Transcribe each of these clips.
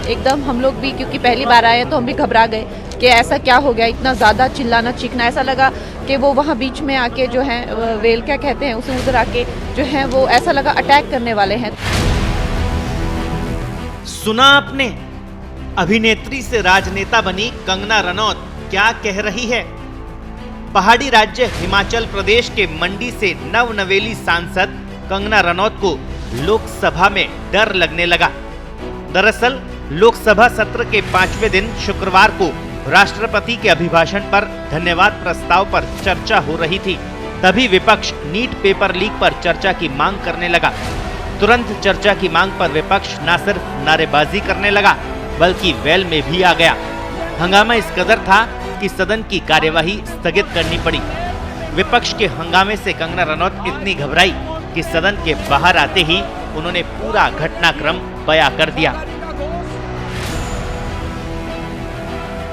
एकदम हम लोग भी, क्योंकि पहली बार आए तो हम भी घबरा गए कि ऐसा क्या हो गया, इतना ज़्यादा चिल्लाना चीखना। ऐसा लगा कि वो वहाँ बीच में आके जो है वेल क्या कहते हैं उसे, उधर आके जो है वो ऐसा लगा अटैक करने वाले हैं। सुना आपने, अभिनेत्री से राजनेता बनी कंगना रनौत क्या कह रही है। पहाड़ी राज्य हिमाचल प्रदेश के मंडी से नवनवेली सांसद कंगना रनौत को लोकसभा में डर लगने लगा। दरअसल लोकसभा सत्र के 5वें दिन शुक्रवार को राष्ट्रपति के अभिभाषण पर धन्यवाद प्रस्ताव पर चर्चा हो रही थी। तभी विपक्ष नीट पेपर लीक पर चर्चा की मांग करने लगा। तुरंत चर्चा की मांग पर विपक्ष न सिर्फ नारेबाजी करने लगा बल्कि वेल में भी आ गया। हंगामा इस कदर था कि सदन की कार्यवाही स्थगित करनी पड़ी। विपक्ष के हंगामे से कंगना रनौत इतनी घबराई कि सदन के बाहर आते ही उन्होंने पूरा घटनाक्रम बयां कर दिया।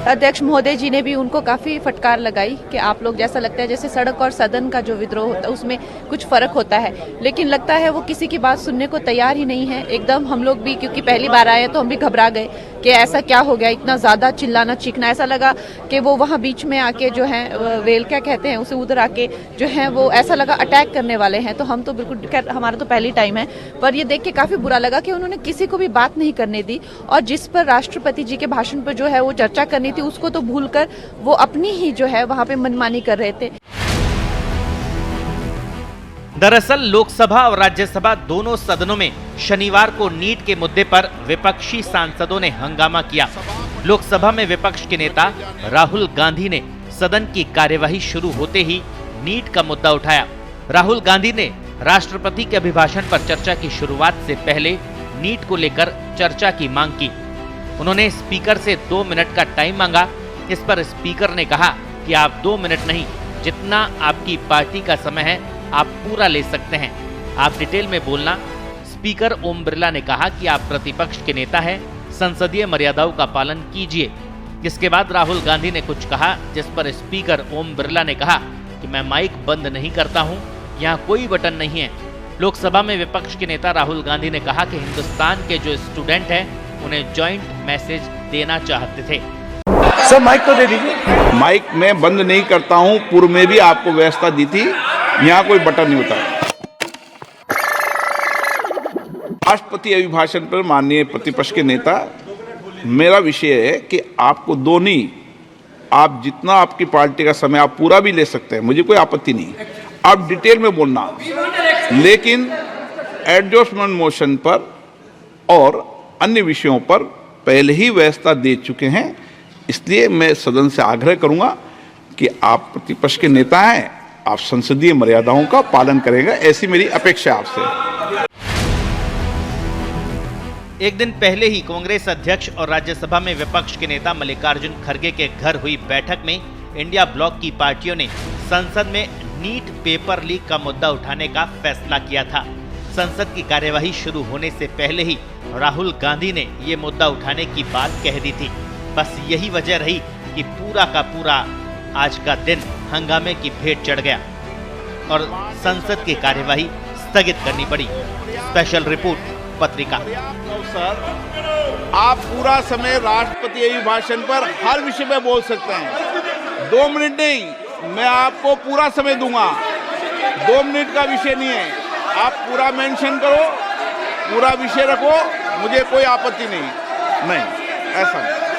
अध्यक्ष महोदय जी ने भी उनको काफ़ी फटकार लगाई कि आप लोग, जैसा लगता है जैसे सड़क और सदन का जो विद्रोह होता है उसमें कुछ फर्क होता है, लेकिन लगता है वो किसी की बात सुनने को तैयार ही नहीं है। एकदम हम लोग भी, क्योंकि पहली बार आए तो हम भी घबरा गए कि ऐसा क्या हो गया, इतना ज़्यादा चिल्लाना चीखना। ऐसा लगा कि वो वहाँ बीच में आके जो है वेल क्या कहते हैं उसे, उधर आके जो है वो ऐसा लगा अटैक करने वाले हैं। तो हम तो बिल्कुल, खैर हमारा तो पहली टाइम है, पर ये देख के काफ़ी बुरा लगा कि उन्होंने किसी को भी बात नहीं करने दी, और जिस पर राष्ट्रपति जी के भाषण पर जो है वो चर्चा करनी थी उसको तो भूलकर वो अपनी ही जो है वहां पे मनमानी कर रहे थे। दरअसल लोकसभा और राज्यसभा दोनों सदनों में शनिवार को नीट के मुद्दे पर विपक्षी सांसदों ने हंगामा किया। लोकसभा में विपक्ष के नेता राहुल गांधी ने सदन की कार्यवाही शुरू होते ही नीट का मुद्दा उठाया। राहुल गांधी ने राष्ट्रपति के अभिभाषण पर चर्चा की शुरुआत से पहले नीट को लेकर चर्चा की मांग की। उन्होंने स्पीकर से 2 मिनट का टाइम मांगा। इस पर स्पीकर ने कहा कि आप 2 मिनट नहीं, जितना आपकी पार्टी का समय है आप पूरा ले सकते हैं, आप डिटेल में बोलना। स्पीकर ओम बिरला ने कहा कि आप प्रतिपक्ष के नेता हैं, संसदीय मर्यादाओं का पालन कीजिए। इसके बाद राहुल गांधी ने कुछ कहा, जिस पर स्पीकर ओम बिरला ने कहा कि मैं माइक बंद नहीं करता हूं, यहाँ कोई बटन नहीं है। लोकसभा में विपक्ष के नेता राहुल गांधी ने कहा कि हिंदुस्तान के जो स्टूडेंट हैं उन्हें जॉइंट मैसेज देना चाहते थे। सर माइक तो दे दीजिए। माइक मैं बंद नहीं करता हूं, पूर्व में भी आपको व्यवस्था दी थी, यहाँ कोई बटन नहीं होता। राष्ट्रपति अभिभाषण पर माननीय प्रतिपक्ष के नेता, मेरा विषय है कि आपको दो नहीं, आप जितना आपकी पार्टी का समय आप पूरा भी ले सकते हैं, मुझे कोई आपत्ति नहीं, आप डिटेल में बोलना, लेकिन एडजॉर्जमेंट मोशन पर और अन्य विषयों पर पहले ही व्यवस्था दे चुके हैं। इसलिए मैं सदन से आग्रह करूंगा कि आप प्रतिपक्ष के नेता हैं, आप संसदीय मर्यादाओं का पालन करेंगे, ऐसी मेरी अपेक्षा आपसे। एक दिन पहले ही कांग्रेस अध्यक्ष और राज्यसभा में विपक्ष के नेता मल्लिकार्जुन खड़गे के घर हुई बैठक में इंडिया ब्लॉक की पार्टियों ने संसद में नीट पेपर लीक का मुद्दा उठाने का फैसला किया था। संसद की कार्यवाही शुरू होने से पहले ही राहुल गांधी ने ये मुद्दा उठाने की बात कह दी थी। बस यही वजह रही कि पूरा का पूरा आज का दिन हंगामे की भेंट चढ़ गया और संसद की कार्यवाही स्थगित करनी पड़ी। स्पेशल रिपोर्ट पत्रिका। सर, आप पूरा समय राष्ट्रपति अभिभाषण पर हर विषय में बोल सकते हैं, 2 मिनट नहीं, मैं आपको पूरा समय दूंगा, 2 मिनट का विषय नहीं है, आप पूरा मेंशन करो, पूरा विषय रखो, मुझे कोई आपत्ति नहीं, ऐसा नहीं।